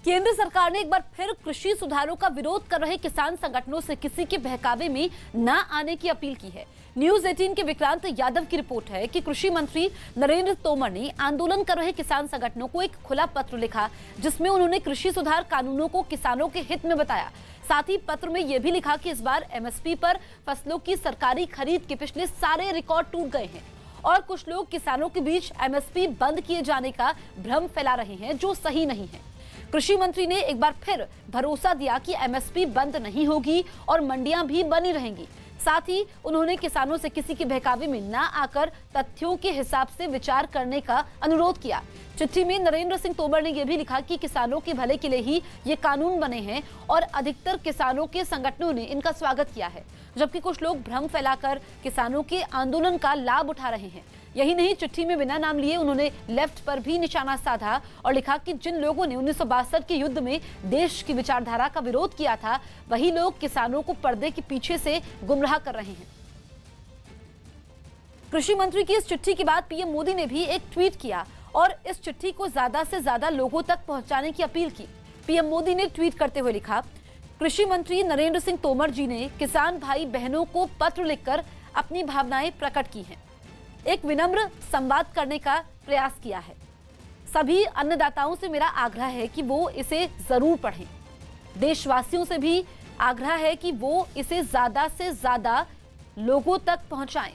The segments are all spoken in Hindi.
केंद्र सरकार ने एक बार फिर कृषि सुधारों का विरोध कर रहे किसान संगठनों से किसी के बहकावे में न आने की अपील की है। न्यूज 18 के विक्रांत यादव की रिपोर्ट है कि कृषि मंत्री नरेंद्र तोमर ने आंदोलन कर रहे किसान संगठनों को एक खुला पत्र लिखा, जिसमें उन्होंने कृषि सुधार कानूनों को किसानों के हित में बताया। साथ ही पत्र में यह भी लिखा कि इस बार एमएसपी पर फसलों की सरकारी खरीद के पिछले सारे रिकॉर्ड टूट गए हैं और कुछ लोग किसानों के बीच एमएसपी बंद किए जाने का भ्रम फैला रहे हैं, जो सही नहीं है। कृषि मंत्री ने एक बार फिर भरोसा दिया कि एमएसपी बंद नहीं होगी और मंडियां भी बनी रहेंगी। साथ ही उन्होंने किसानों से किसी के बहकावे में न आकर तथ्यों के हिसाब से विचार करने का अनुरोध किया। चिट्ठी में नरेंद्र सिंह तोमर ने यह भी लिखा कि किसानों के भले के लिए ही ये कानून बने हैं और अधिकतर किसानों के संगठनों ने इनका स्वागत किया है, जबकि कुछ लोग भ्रम फैलाकर किसानों के आंदोलन का लाभ उठा रहे हैं। यही नहीं, चिट्ठी में बिना नाम लिए उन्होंने लेफ्ट पर भी निशाना साधा और लिखा कि जिन लोगों ने 1962 के युद्ध में देश की विचारधारा का विरोध किया था, वही लोग किसानों को पर्दे के पीछे से गुमराह कर रहे हैं। कृषि मंत्री की इस चिट्ठी के बाद पीएम मोदी ने भी एक ट्वीट किया और इस चिट्ठी को ज्यादा से ज्यादा लोगों तक पहुंचाने की अपील की। पीएम मोदी ने ट्वीट करते हुए लिखा, कृषि मंत्री नरेंद्र सिंह तोमर जी ने किसान भाई बहनों को पत्र लिखकर अपनी भावनाएं प्रकट की हैं। एक विनम्र संवाद करने का प्रयास किया है। सभी अन्नदाताओं से मेरा आग्रह है कि वो इसे जरूर पढ़ें। देशवासियों से भी आग्रह है कि वो इसे ज्यादा से ज्यादा लोगों तक पहुंचाएं।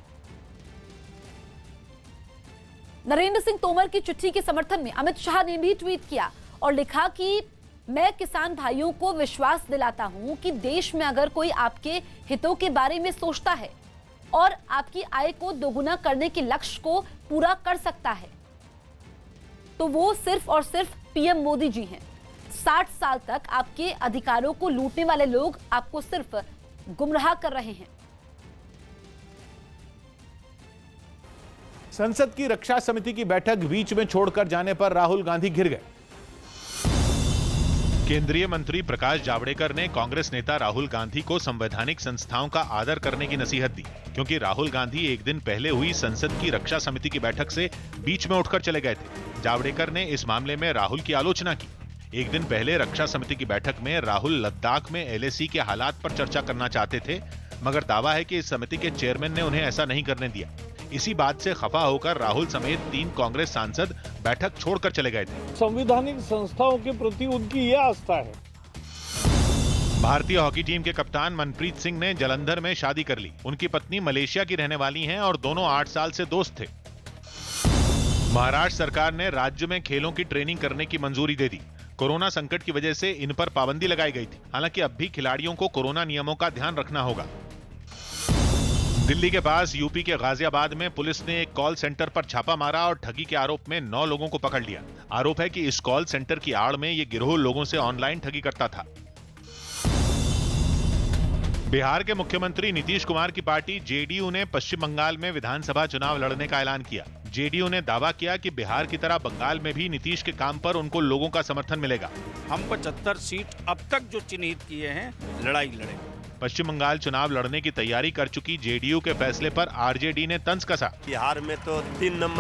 नरेंद्र सिंह तोमर की चिट्ठी के समर्थन में अमित शाह ने भी ट्वीट किया और लिखा कि मैं किसान भाइयों को विश्वास दिलाता हूं कि देश में अगर कोई आपके हितों के बारे में सोचता है और आपकी आय को दोगुना करने के लक्ष्य को पूरा कर सकता है, तो वो सिर्फ और सिर्फ पीएम मोदी जी हैं। 60 साल तक आपके अधिकारों को लूटने वाले लोग आपको सिर्फ गुमराह कर रहे हैं। संसद की रक्षा समिति की बैठक बीच में छोड़कर जाने पर राहुल गांधी घिर गए। केंद्रीय मंत्री प्रकाश जावड़ेकर ने कांग्रेस नेता राहुल गांधी को संवैधानिक संस्थाओं का आदर करने की नसीहत दी, क्योंकि राहुल गांधी एक दिन पहले हुई संसद की रक्षा समिति की बैठक से बीच में उठकर चले गए थे। जावड़ेकर ने इस मामले में राहुल की आलोचना की। एक दिन पहले रक्षा समिति की बैठक में राहुल लद्दाख में एलएसी के हालात पर चर्चा करना चाहते थे, मगर दावा है कि इस समिति के चेयरमैन ने उन्हें ऐसा नहीं करने दिया। इसी बात से खफा होकर राहुल समेत 3 कांग्रेस सांसद बैठक छोड़कर चले गए थे। संवैधानिक संस्थाओं के प्रति उनकी यह आस्था है। भारतीय हॉकी टीम के कप्तान मनप्रीत सिंह ने जालंधर में शादी कर ली। उनकी पत्नी मलेशिया की रहने वाली हैं और दोनों 8 साल से दोस्त थे। महाराष्ट्र सरकार ने राज्य में खेलों की ट्रेनिंग करने की मंजूरी दे दी। कोरोना संकट की वजह से इन पर पाबंदी लगाई गई थी। हालांकि अब भी खिलाड़ियों को कोरोना नियमों का ध्यान रखना होगा। दिल्ली के पास यूपी के गाजियाबाद में पुलिस ने एक कॉल सेंटर पर छापा मारा और ठगी के आरोप में 9 लोगों को पकड़ लिया। आरोप है कि इस कॉल सेंटर की आड़ में ये गिरोह लोगों से ऑनलाइन ठगी करता था। बिहार के मुख्यमंत्री नीतीश कुमार की पार्टी जेडीयू ने पश्चिम बंगाल में विधानसभा चुनाव लड़ने का ऐलान किया। जेडीयू ने दावा किया कि बिहार की तरह बंगाल में भी नीतीश के काम पर उनको लोगों का समर्थन मिलेगा। हम 75 सीट अब तक जो चिन्हित किए हैं, लड़ाई लड़ेंगे। पश्चिम बंगाल चुनाव लड़ने की तैयारी कर चुकी जेडीयू के फैसले पर आरजेडी ने तंज कसा। बिहार में तो 3 नंबर